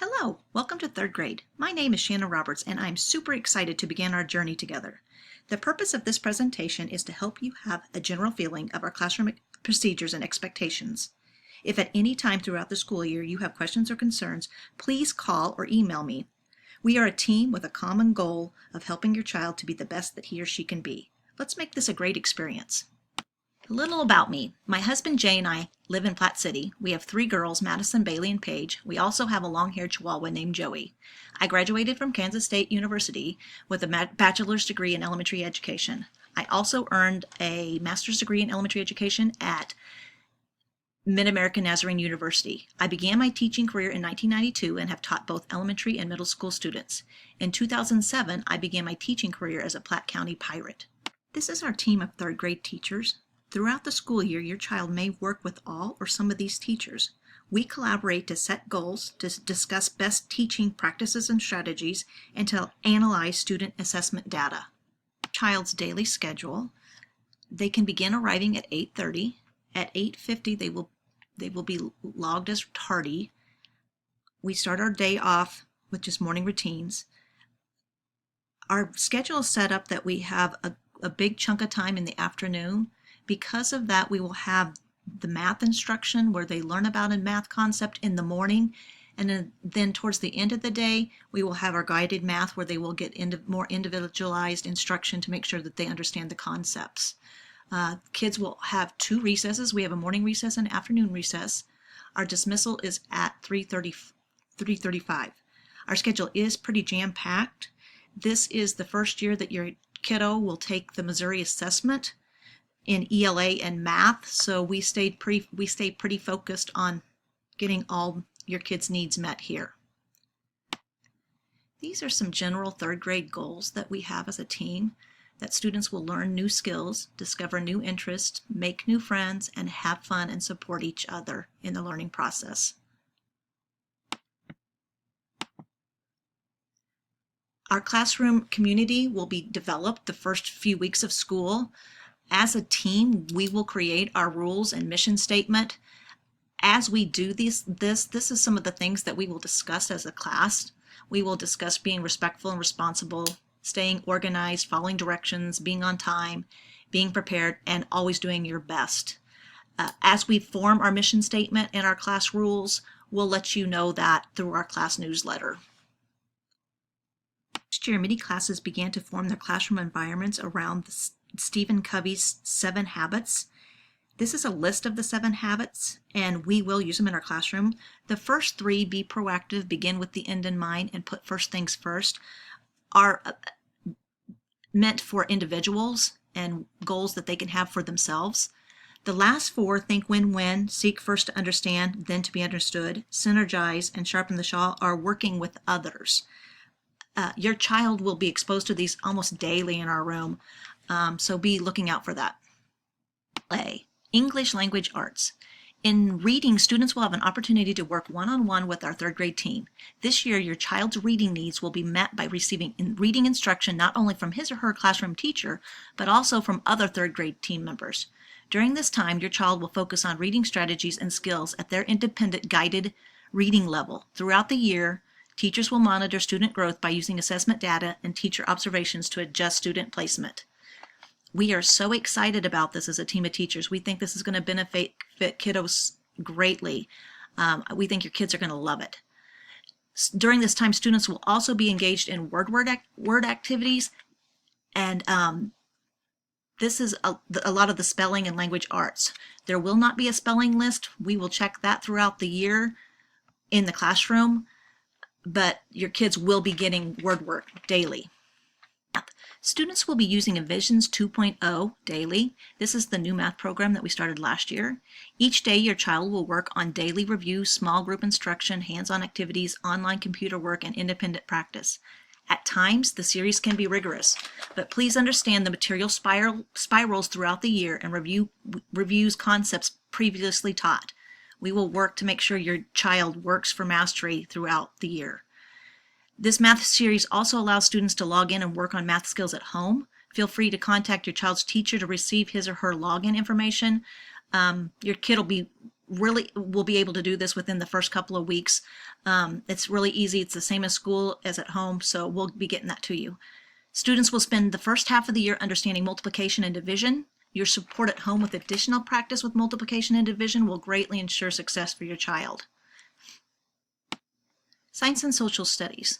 Hello, welcome to third grade. My name is Shannon Roberts and I'm super excited to begin our journey together. The purpose of this presentation is to help you have a general feeling of our classroom procedures and expectations. If at any time throughout the school year you have questions or concerns, please call or email me. We are a team with a common goal of helping your child to be the best that he or she can be. Let's make this a great experience. A little about me. My husband Jay and I live in Platte City. We have 3 girls, Madison, Bailey, and Paige. We also have a long-haired Chihuahua named Joey. I graduated from Kansas State University with a bachelor's degree in elementary education. I also earned a master's degree in elementary education at Mid-American Nazarene University. I began my teaching career in 1992 and have taught both elementary and middle school students. In 2007, I began my teaching career as a Platte County Pirate. This is our team of third grade teachers. Throughout the school year, your child may work with all or some of these teachers. We collaborate to set goals, to discuss best teaching practices and strategies, and to analyze student assessment data. Child's daily schedule. They can begin arriving at 8:30. At 8:50, they will be logged as tardy. We start our day off with just morning routines. Our schedule is set up that we have a big chunk of time in the afternoon. Because of that, we will have the math instruction where they learn about a math concept in the morning, and then towards the end of the day, we will have our guided math where they will get more individualized instruction to make sure that they understand the concepts. Kids will have 2 recesses. We have a morning recess and afternoon recess. Our dismissal is at 3:35. Our schedule is pretty jam-packed. This is the first year that your kiddo will take the Missouri assessment in ELA and math, so we stay pretty focused on getting all your kids' needs met here. These are some general third grade goals that we have as a team, that students will learn new skills, discover new interests, make new friends, and have fun and support each other in the learning process. Our classroom community will be developed the first few weeks of school. As a team, we will create our rules and mission statement. As we do this is some of the things that we will discuss as a class. We will discuss being respectful and responsible, staying organized, following directions, being on time, being prepared, and always doing your best. As we form our mission statement and our class rules, we'll let you know that through our class newsletter. Last year, many classes began to form their classroom environments around Stephen Covey's 7 Habits. This is a list of the 7 habits, and we will use them in our classroom. The first 3, be proactive, begin with the end in mind, and put first things first, are meant for individuals and goals that they can have for themselves. The last 4, think win-win, seek first to understand, then to be understood, synergize, and sharpen the saw, are working with others. Your child will be exposed to these almost daily in our room. So be looking out for that. English Language Arts. In reading, students will have an opportunity to work one-on-one with our third grade team. This year, your child's reading needs will be met by receiving reading instruction not only from his or her classroom teacher, but also from other third grade team members. During this time, your child will focus on reading strategies and skills at their independent guided reading level. Throughout the year, teachers will monitor student growth by using assessment data and teacher observations to adjust student placement. We are so excited about this as a team of teachers. We think this is going to benefit kiddos greatly. We think your kids are going to love it. During this time, students will also be engaged in word activities, and this is a lot of the spelling and language arts. There will not be a spelling list. We will check that throughout the year in the classroom, but your kids will be getting word work daily. Students will be using Envisions 2.0 daily. This is the new math program that we started last year. Each day, your child will work on daily review, small group instruction, hands-on activities, online computer work, and independent practice. At times, the series can be rigorous, but please understand the material spirals throughout the year and reviews concepts previously taught. We will work to make sure your child works for mastery throughout the year. This math series also allows students to log in and work on math skills at home. Feel free to contact your child's teacher to receive his or her login information. Your kid will be really will be able to do this within the first couple of weeks. It's really easy. It's the same as school as at home, so we'll be getting that to you. Students will spend the first half of the year understanding multiplication and division. Your support at home with additional practice with multiplication and division will greatly ensure success for your child. Science and social studies.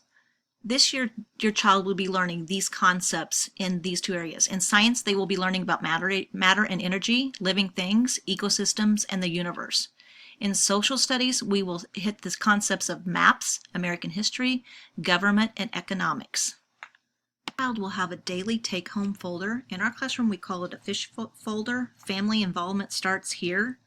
This year, your child will be learning these concepts in these two areas. In science, they will be learning about matter and energy, living things, ecosystems, and the universe. In social studies, we will hit the concepts of maps, American history, government, and economics. The child will have a daily take-home folder. In our classroom, we call it a fish folder. Family involvement starts here.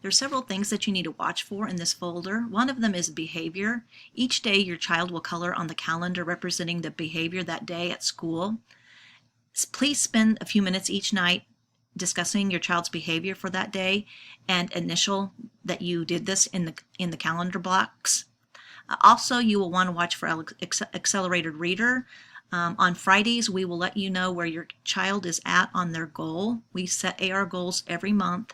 There are several things that you need to watch for in this folder. One of them is behavior. Each day, your child will color on the calendar representing the behavior that day at school. Please spend a few minutes each night discussing your child's behavior for that day and initial that you did this in the calendar blocks. Also, you will want to watch for accelerated reader. On Fridays, we will let you know where your child is at on their goal. We set AR goals every month,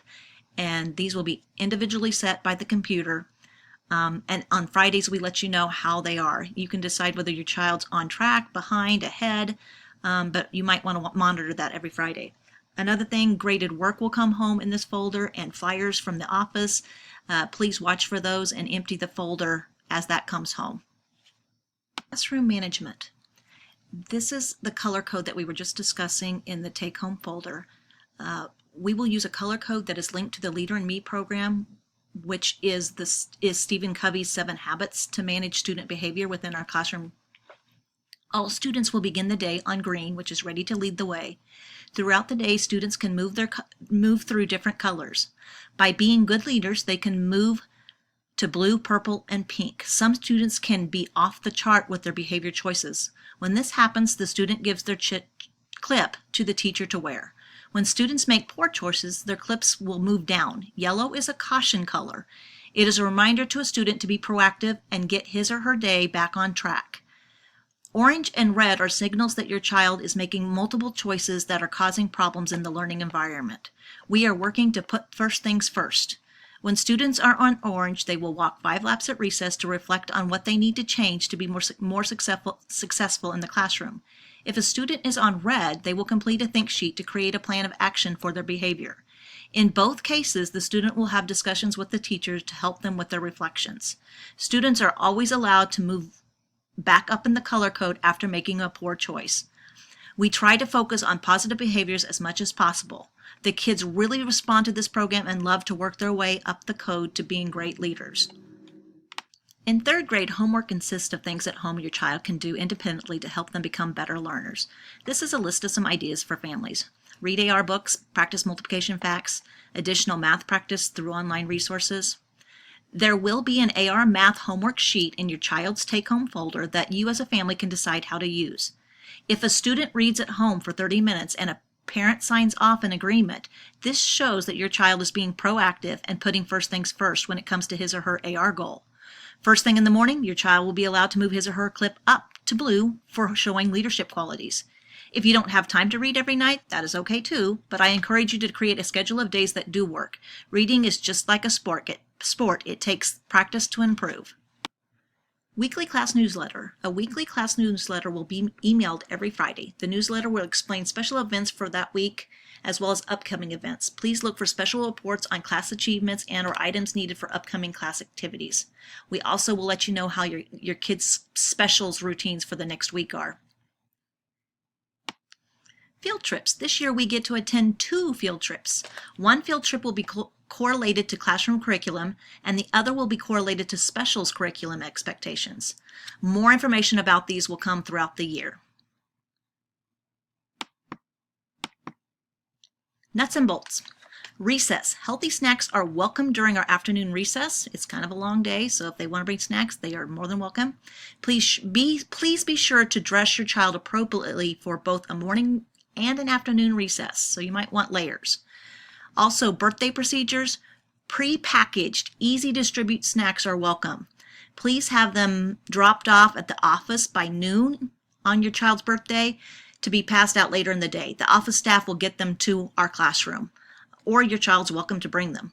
and these will be individually set by the computer. And on Fridays, we let you know how they are. You can decide whether your child's on track, behind, ahead, but you might want to monitor that every Friday. Another thing, graded work will come home in this folder and flyers from the office. Please watch for those and empty the folder as that comes home. Classroom management. This is the color code that we were just discussing in the take-home folder. We will use a color code that is linked to the Leader in Me program, which is Stephen Covey's 7 Habits to Manage Student Behavior within our classroom. All students will begin the day on green, which is ready to lead the way. Throughout the day, students can move through different colors. By being good leaders, they can move to blue, purple, and pink. Some students can be off the chart with their behavior choices. When this happens, the student gives their clip to the teacher to wear. When students make poor choices, their clips will move down. Yellow is a caution color. It is a reminder to a student to be proactive and get his or her day back on track. Orange and red are signals that your child is making multiple choices that are causing problems in the learning environment. We are working to put first things first. When students are on orange, they will walk 5 laps at recess to reflect on what they need to change to be more successful in the classroom. If a student is on red, they will complete a think sheet to create a plan of action for their behavior. In both cases, the student will have discussions with the teachers to help them with their reflections. Students are always allowed to move back up in the color code after making a poor choice. We try to focus on positive behaviors as much as possible. The kids really respond to this program and love to work their way up the code to being great leaders. In 3rd grade, homework consists of things at home your child can do independently to help them become better learners. This is a list of some ideas for families. Read AR books, practice multiplication facts, additional math practice through online resources. There will be an AR math homework sheet in your child's take-home folder that you as a family can decide how to use. If a student reads at home for 30 minutes and a parent signs off an agreement, this shows that your child is being proactive and putting first things first when it comes to his or her AR goal. First thing in the morning, your child will be allowed to move his or her clip up to blue for showing leadership qualities. If you don't have time to read every night, that is okay too, but I encourage you to create a schedule of days that do work. Reading is just like a sport. It takes practice to improve. Weekly class newsletter. A weekly class newsletter will be emailed every Friday. The newsletter will explain special events for that week as well as upcoming events. Please look for special reports on class achievements and or items needed for upcoming class activities. We also will let you know how your kids' specials routines for the next week are. Field trips. This year we get to attend 2 field trips. One field trip will be correlated to classroom curriculum, and the other will be correlated to specials curriculum expectations. More information about these will come throughout the year. Nuts and bolts. Recess. Healthy snacks are welcome during our afternoon recess. It's kind of a long day, so if they want to bring snacks, they are more than welcome. Please be sure to dress your child appropriately for both a morning and an afternoon recess, so you might want layers. Also, birthday procedures, pre-packaged, easy-to-distribute snacks are welcome. Please have them dropped off at the office by noon on your child's birthday to be passed out later in the day. The office staff will get them to our classroom, or your child's welcome to bring them.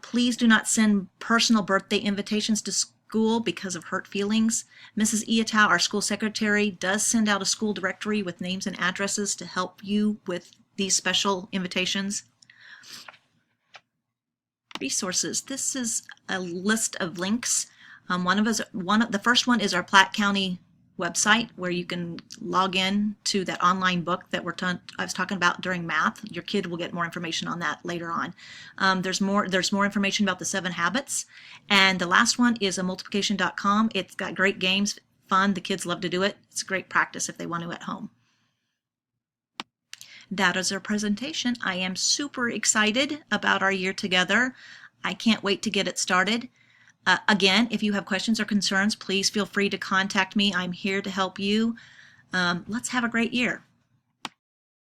Please do not send personal birthday invitations to school because of hurt feelings. Mrs. Iatow, our school secretary, does send out a school directory with names and addresses to help you with these special invitations. Resources. This is a list of links. The first one is our Platte County website, where you can log in to that online book that I was talking about during math. Your kid will get more information on that later on. There's more information about the 7 habits. And the last one is a multiplication.com. It's got great games, fun. The kids love to do it. It's great practice if they want to at home. That is our presentation. I am super excited about our year together. I can't wait to get it started. Again, if you have questions or concerns, please feel free to contact me. I'm here to help you. Let's have a great year.